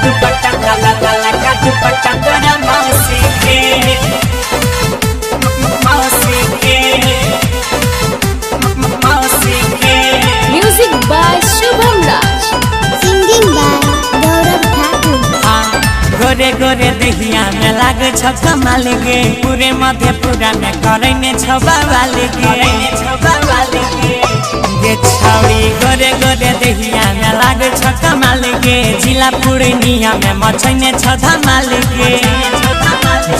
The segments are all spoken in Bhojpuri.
दुपट्टा लाला लाला का दुपट्टा तोरा मौसी के music by Shubham Raj, singing by Gaurav Thakur. गोरे गोरे दहिया में लागे छ कमाल गे पूरे मधेपुरा में करैने छ बवाल गे गे छौरी गोरे गोरे दहिया में लागे छ कमाल गे जिला पूर्णिया में मचैने छ धमाल गे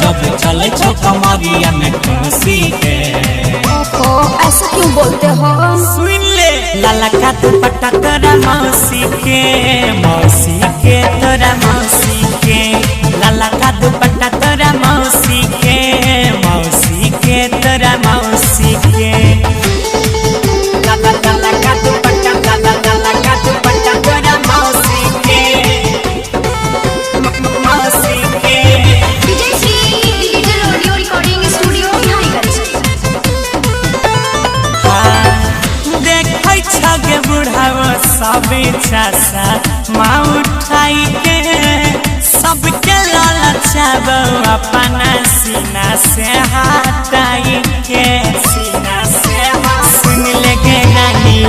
जब चले छ कमरिया में खुशी के ओहो ऐसा क्यों बोलते हो? सुन ले लाला का दुपट्टा तोरा मौसी के तोरा मौसी के लाला का दुपट्टा तोरा मौसी के तोरा मौसी के लाला लाला का दुपट्टा लाला लाला का दुपट्टा तोरा मौसी के Vijay Shri digital audio recording studio Biharigunj. देखै छगे बुढ़ावा सब चासा माँ उठाई के सबके लालचाब अपना सीना से हटाई के सुन लेगे रानी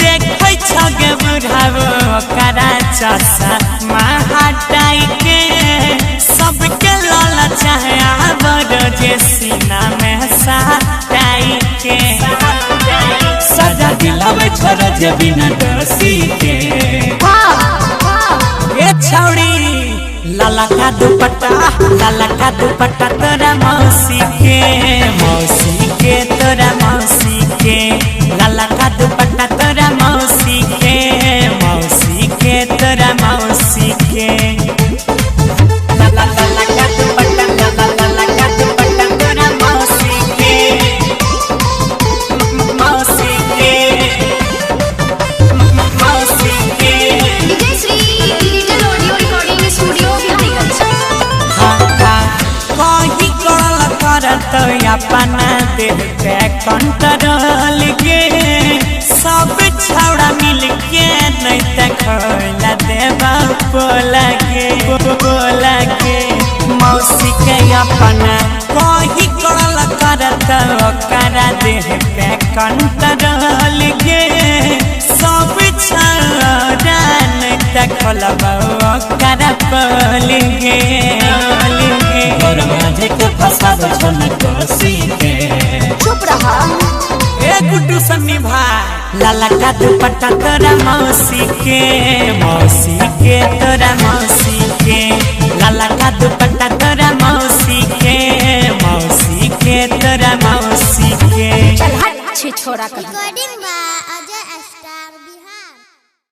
देखै छगे बुढ़ावा करा चासा माँ हटाई के सबके लालचाब जे सीना में सटाई के सजा दिलावे छोरा जे बिना डसी के ए छौड़ी लाला का दुपट्टा तोरा मौसी के तोरा मौसी के लाला का दुपट्टा तोरा मौसी के तोरा मौसी के लाला लाला का दुपट्टा लाला लाला का दुपट्टा तोरा मौसी के Vijay Shri digital audio recording studio Biharigunj. कहीं कल करत अपना दिल पे कंट्रोल के सब छौड़ा मिल के नहीं तक खोला देवा बोला के मौसी के अपना कहीं कल करत ओकरा देह पे कंट्रोल के सब छौड़ा नहीं तक खोलबा ओकरा बोल गे माझे के फसाद छन कोसी के चुप रहा। ए गुड्डू सन्नी भाई लाला का दुपट्टा तोरा मौसी के तोरा मौसी के लाला का दुपट्टा तोरा मौसी के तोरा मौसी के चल हट छे छोरा कहीं। Recording by